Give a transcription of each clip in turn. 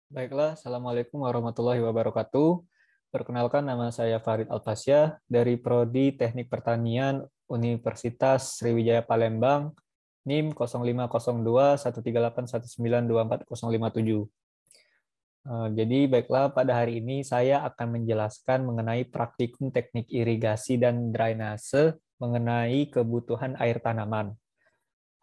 Baiklah, Assalamualaikum warahmatullahi wabarakatuh. Perkenalkan, nama saya Farid Alfasya dari Prodi Teknik Pertanian Universitas Sriwijaya Palembang, NIM 05021381924057. Jadi baiklah, pada hari ini saya akan menjelaskan mengenai praktikum teknik irigasi dan drainase mengenai kebutuhan air tanaman.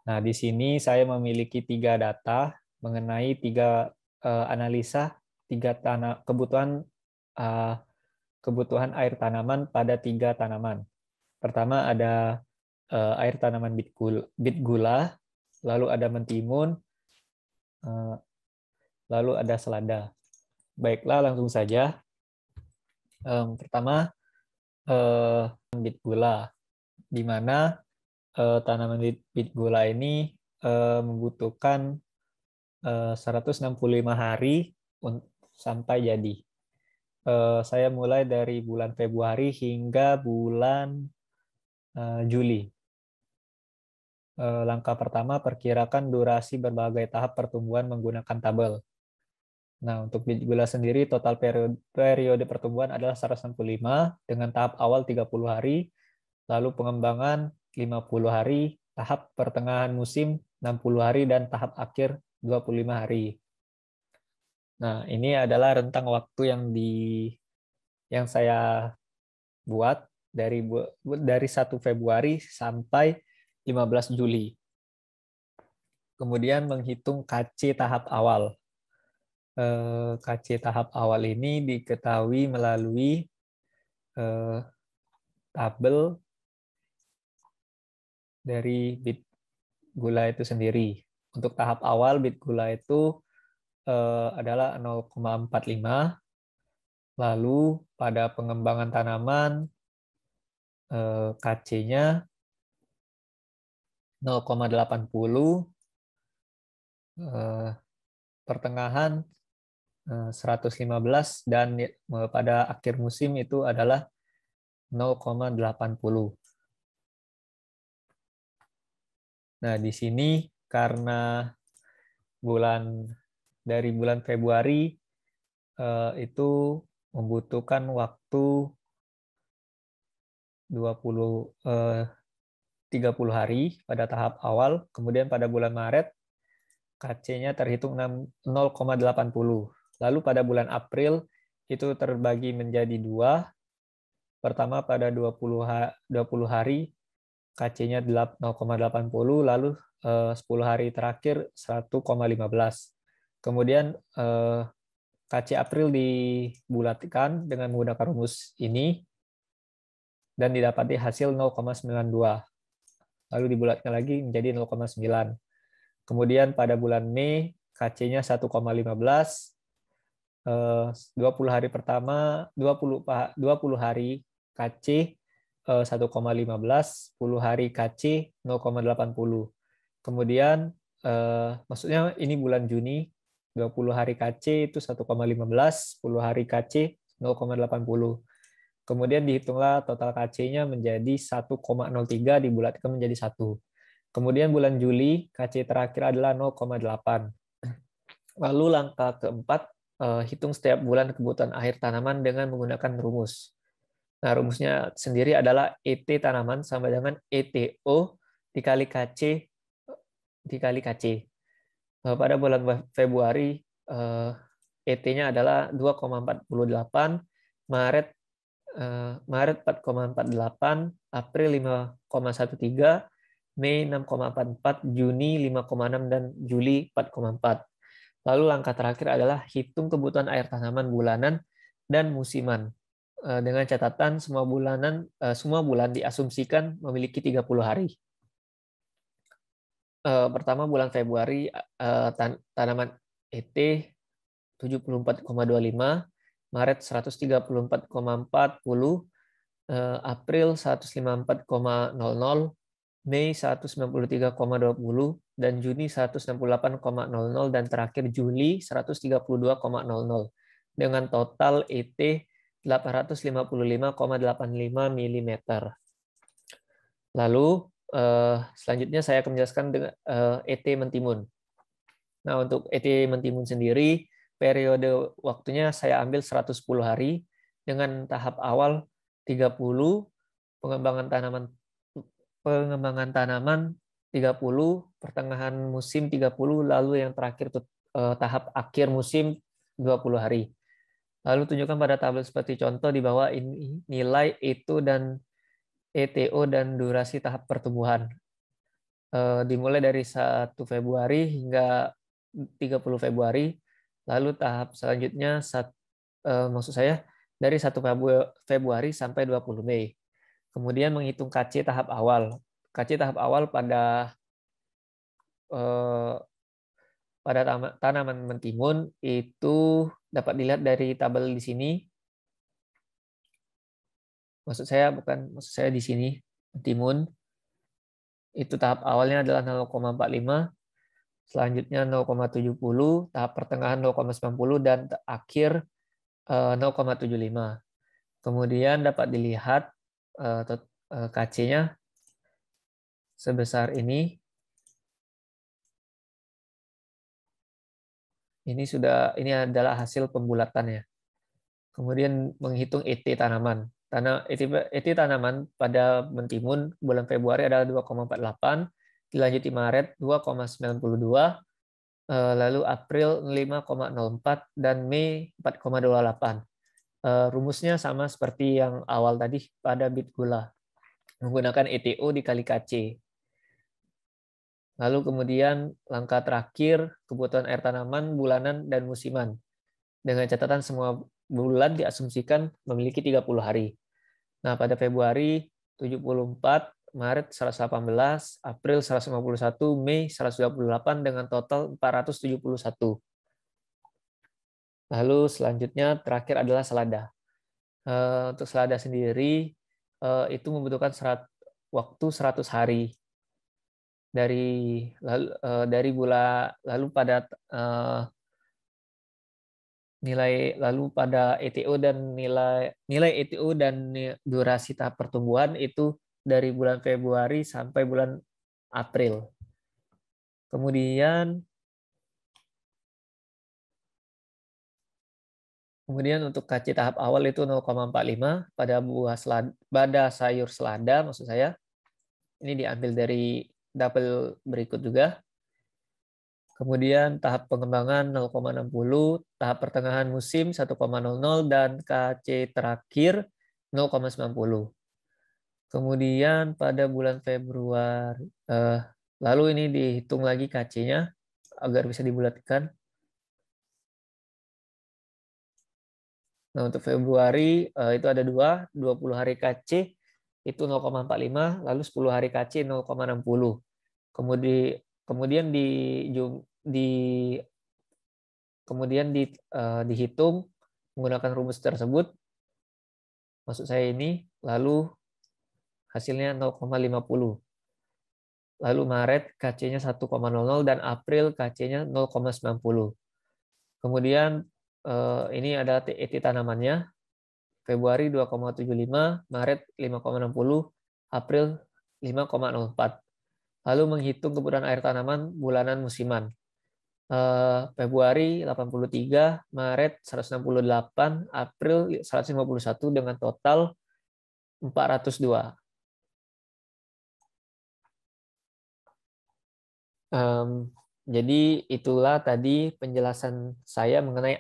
Nah, di sini saya memiliki tiga data mengenai tiga analisa kebutuhan eh, kebutuhan air tanaman pada tiga tanaman. Pertama ada air tanaman bit gula, lalu ada mentimun, eh, lalu ada selada. Baiklah, langsung saja. Pertama bit gula, di mana tanaman bit gula ini membutuhkan 165 hari sampai jadi. Saya mulai dari bulan Februari hingga bulan Juli. Langkah pertama, perkirakan durasi berbagai tahap pertumbuhan menggunakan tabel. Nah, untuk biji gula sendiri, total periode pertumbuhan adalah 165 dengan tahap awal 30 hari, lalu pengembangan 50 hari, tahap pertengahan musim 60 hari, dan tahap akhir 25 hari. Nah, ini adalah rentang waktu yang saya buat dari 1 Februari sampai 15 Juli. Kemudian menghitung KC tahap awal. KC tahap awal ini diketahui melalui tabel dari bit gula itu sendiri. Untuk tahap awal bit gula itu adalah 0,45. Lalu pada pengembangan tanaman KC-nya 0,80, pertengahan 115, dan pada akhir musim itu adalah 0,80. Nah, di sini karena dari bulan Februari itu membutuhkan waktu 30 hari pada tahap awal, kemudian pada bulan Maret KC-nya terhitung 0,80. Lalu pada bulan April itu terbagi menjadi dua. Pertama pada 20 hari KC-nya 0,80, lalu 10 hari terakhir 1,15. Kemudian KC April dibulatkan dengan menggunakan rumus ini dan didapati hasil 0,92. Lalu dibulatkan lagi menjadi 0,9. Kemudian pada bulan Mei KC-nya 1,15. 20 hari pertama, 20 hari KC 1,15, 10 hari KC 0,80. Kemudian maksudnya ini bulan Juni, 20 hari KC itu 1,15, 10 hari KC 0,80. Kemudian dihitunglah total KC-nya menjadi 1,03 dibulatkan menjadi 1. Kemudian bulan Juli KC terakhir adalah 0,8. Lalu langkah keempat, hitung setiap bulan kebutuhan air tanaman dengan menggunakan rumus. Nah, rumusnya sendiri adalah ET tanaman sama dengan ETO dikali KC dikali KC. Pada bulan Februari, ET-nya adalah 2,48, Maret 4,48, April 5,13, Mei 6,44, Juni 5,6, dan Juli 4,4. Lalu langkah terakhir adalah hitung kebutuhan air tanaman bulanan dan musiman. Dengan catatan semua bulan diasumsikan memiliki 30 hari. Pertama bulan Februari tanaman ET 74,25, Maret 134,40, April 154,00, Mei 193,20, dan Juni 168,00, dan terakhir Juli 132,00 dengan total ET 855,85 mm. Lalu selanjutnya saya akan menjelaskan dengan ET mentimun. Nah, untuk ET mentimun sendiri periode waktunya saya ambil 110 hari dengan tahap awal 30, pengembangan tanaman 30, pertengahan musim 30, lalu yang terakhir tahap akhir musim 20 hari. Lalu tunjukkan pada tabel seperti contoh di bawah ini nilai ETO dan ETO dan durasi tahap pertumbuhan. Dimulai dari 1 Februari hingga 30 Februari. Lalu tahap selanjutnya maksud saya dari 1 Februari sampai 20 Mei. Kemudian menghitung KC tahap awal. KC tahap awal pada tanaman mentimun itu dapat dilihat dari tabel di sini. Maksud saya di sini mentimun. Itu tahap awalnya adalah 0,45, selanjutnya 0,70, tahap pertengahan 0,90 dan akhir 0,75. Kemudian dapat dilihat KC-nya sebesar ini. Ini adalah hasil pembulatannya. Kemudian menghitung ET tanaman. ET tanaman pada mentimun bulan Februari adalah 2,48, dilanjuti Maret 2,92, lalu April 5,04 dan Mei 4,28. Rumusnya sama seperti yang awal tadi pada bit gula, menggunakan ETO dikali KC. Lalu kemudian langkah terakhir, kebutuhan air tanaman bulanan dan musiman. Dengan catatan semua bulan diasumsikan memiliki 30 hari. Nah, pada Februari 74, Maret 118, April 151, Mei 128 dengan total 471. Lalu selanjutnya terakhir adalah selada. Untuk selada sendiri itu membutuhkan waktu 100 hari dari bulan lalu pada ETO dan nilai ETO dan durasi tahap pertumbuhan itu dari bulan Februari sampai bulan April. Kemudian untuk KC tahap awal itu 0,45 pada sayur selada maksud saya. Ini diambil dari tabel berikut juga. Kemudian tahap pengembangan 0,60, tahap pertengahan musim 1,00 dan KC terakhir 0,90. Kemudian pada bulan Februari, lalu ini dihitung lagi KC-nya agar bisa dibulatkan. Nah, untuk Februari itu ada 20 hari KC itu 0,45, lalu 10 hari KC 0,60. Kemudian dihitung menggunakan rumus tersebut. Maksud saya ini, lalu hasilnya 0,50. Lalu Maret KC-nya 1,00 dan April KC-nya 0,90. Kemudian ini adalah ET tanamannya. Februari 2,75, Maret 5,60, April 5,04. Lalu menghitung kebutuhan air tanaman bulanan musiman. Februari 83, Maret 168, April 151 dengan total 402. Jadi itulah tadi penjelasan saya mengenai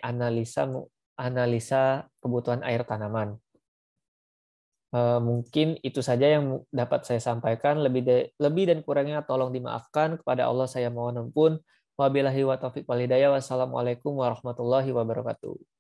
analisa kebutuhan air tanaman. Mungkin itu saja yang dapat saya sampaikan. Lebih dan kurangnya tolong dimaafkan. Kepada Allah saya mohon ampun. Wabillahi wa taufiq wal hidayah. Wassalamualaikum warahmatullahi wabarakatuh.